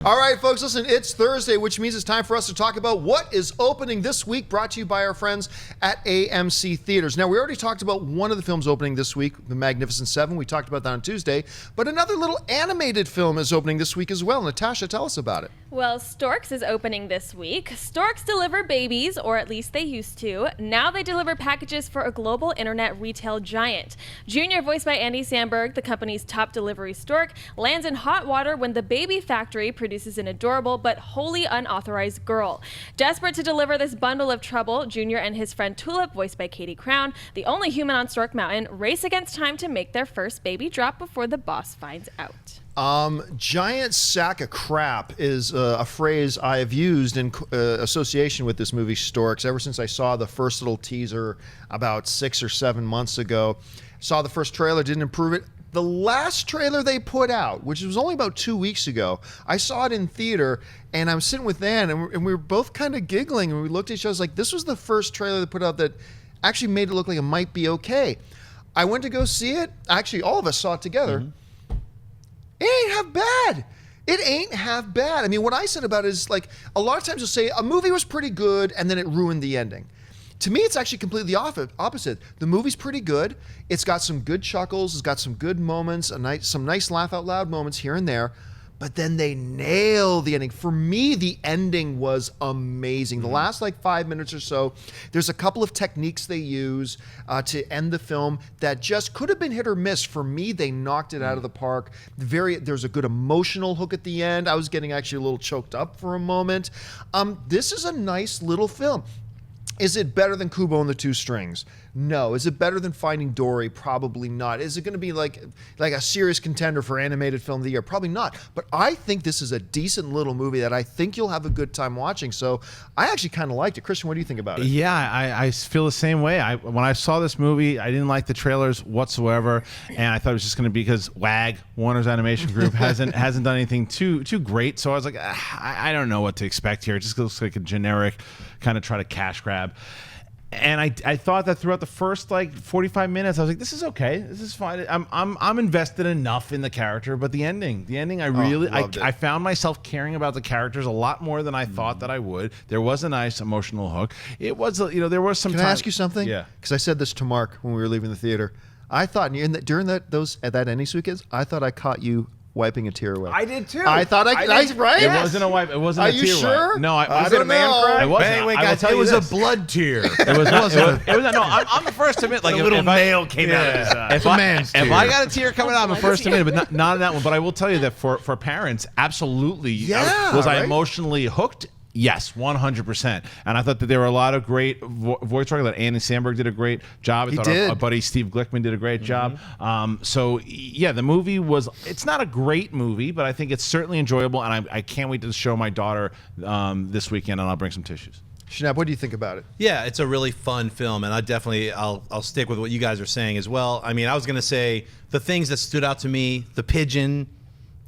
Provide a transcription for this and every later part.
All right, folks, listen, it's Thursday, which means it's time for us to talk about what is opening this week, brought to you by our friends at AMC Theaters. Now, we already talked about one of the films opening this week, The Magnificent Seven. We talked about that on Tuesday, but another little animated film is opening this week as well. Natasha, tell us about it. Well, Storks is opening this week. Storks deliver babies, or at least they used to. Now they deliver packages for a global internet retail giant. Junior, voiced by Andy Samberg, the company's top delivery stork, lands in hot water when the baby factory produces an adorable but wholly unauthorized girl. Desperate to deliver this bundle of trouble, Junior and his friend Tulip, voiced by Katie Crown, the only human on Stork Mountain, race against time to make their first baby drop before the boss finds out. Giant sack of crap is a phrase I have used in association with this movie Storks ever since I saw the first little teaser about 6 or 7 months ago. Saw the first trailer, didn't improve it. The last trailer they put out, which was only about 2 weeks ago, I saw it in theater, and I was sitting with Ann, and we were both kind of giggling, and we looked at each other like, this was the first trailer they put out that actually made it look like it might be okay. I went to go see it. Actually, all of us saw it together. Mm-hmm. It ain't half bad. It ain't half bad. I mean, what I said about it is, like, a lot of times you'll say a movie was pretty good and then it ruined the ending. To me, it's actually completely opposite. The movie's pretty good. It's got some good chuckles. It's got some good moments, some nice laugh out loud moments here and there. But then they nail the ending. For me, the ending was amazing. The last 5 minutes or so, there's a couple of techniques they use to end the film that just could have been hit or miss. For me, they knocked it out of the park. There's a good emotional hook at the end. I was getting actually a little choked up for a moment. This is a nice little film. Is it better than Kubo and the Two Strings? No. Is it better than Finding Dory? Probably not. Is it going to be like a serious contender for animated film of the year? Probably not. But I think this is a decent little movie that I think you'll have a good time watching. So I actually kind of liked it. Christian, what do you think about it? Yeah, I feel the same way. When I saw this movie, I didn't like the trailers whatsoever, and I thought it was just going to be because WAG, Warner's Animation Group, hasn't done anything too great. So I was like, I don't know what to expect here. It just looks like a generic kind of try to cash grab. And I thought that throughout the first 45 minutes, I was like, this is okay. This is fine. I'm invested enough in the character, but the ending, I found myself caring about the characters a lot more than I thought that I would. There was a nice emotional hook. It was, there was some Can I ask you something? Yeah. Because I said this to Mark when we were leaving the theater. I thought during that ending sequence, I thought I caught you wiping a tear away. I did too. I thought right? It wasn't a wipe. It wasn't a tear. Are you sure? Wipe. No, I don't know. It wasn't. Anyway, guys, it was a blood tear. It wasn't. No, I'm the first to admit. Like a little nail came out of his eye. If I got a tear coming out, I'm the first to admit it, but not in that one. But I will tell you that for parents, absolutely. Yeah. Was I emotionally hooked? Yes, 100%. And I thought that there were a lot of great voice work. That Andy Samberg did a great job. I thought our buddy Steve Glickman did a great job. So, yeah, the movie it's not a great movie, but I think it's certainly enjoyable. And I can't wait to show my daughter this weekend, and I'll bring some tissues. Shanab, what do you think about it? Yeah, it's a really fun film, and I'll stick with what you guys are saying as well. I mean, I was going to say the things that stood out to me, the pigeon,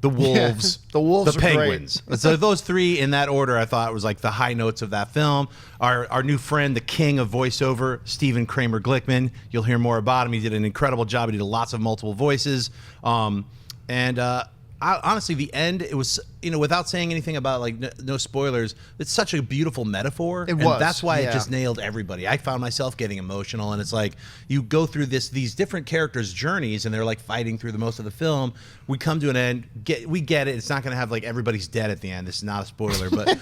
the wolves, the penguins. So those three in that order, I thought was like the high notes of that film. Our new friend, the king of voiceover, Stephen Kramer Glickman. You'll hear more about him. He did an incredible job. He did lots of multiple voices. Honestly, the end, it was, without saying anything about no spoilers, it's such a beautiful metaphor. It was. And that's why it just nailed everybody. I found myself getting emotional, and it's like you go through these different characters' journeys, and they're fighting through most of the film. We come to an end. We get it. It's not going to have everybody's dead at the end. This is not a spoiler, but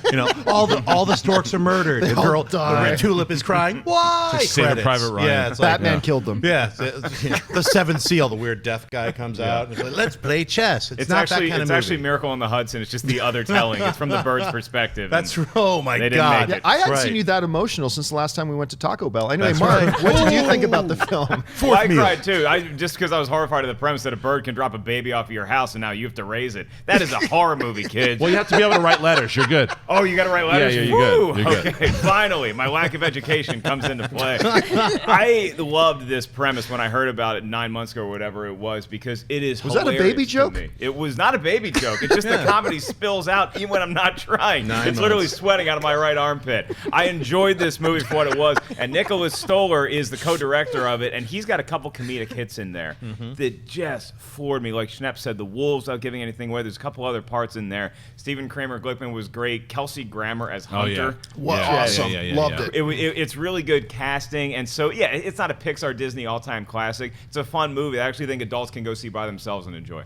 all the storks are murdered. The girl, the red tulip is crying. Why? To save Private Ryan. Yeah, it's Batman killed them. Yeah, the seventh seal, the weird deaf guy comes out. And it's like, let's play chess. It's not actually that kind of movie. actually Miracle on the Hudson. It's just the other telling. It's from the bird's perspective. That's oh my god! Make it. I hadn't seen you that emotional since the last time we went to Taco Bell. Anyway, Mark, what did you think about the film? Well, I cried too. Just because I was horrified at the premise that a bird can drop a baby off of your house and now you have to raise it. That is a horror movie, kids. Well, you have to be able to write letters. You're good. Oh, you got to write letters? Yeah, you're good. Okay, finally, my lack of education comes into play. I loved this premise when I heard about it 9 months ago or whatever it was, because it is hilarious. Was that a baby joke? It was not a baby joke. It's just the comedy spills out even when I'm not trying. 9 It's literally months. sweating out of my right armpit. I enjoyed this movie for what it was, and Nicholas Stoller is the co-director of it, and he's got a couple comedic hits in there that just floored me. Like Schnepp said, the wolves without giving anything away. There's a couple other parts in there. Stephen Kramer Glickman was great. Kelsey Grammer as Hunter. Awesome. Loved it. It's really good casting, and so yeah, it's not a Pixar Disney all-time classic. It's a fun movie. I actually think adults can go see by themselves and enjoy.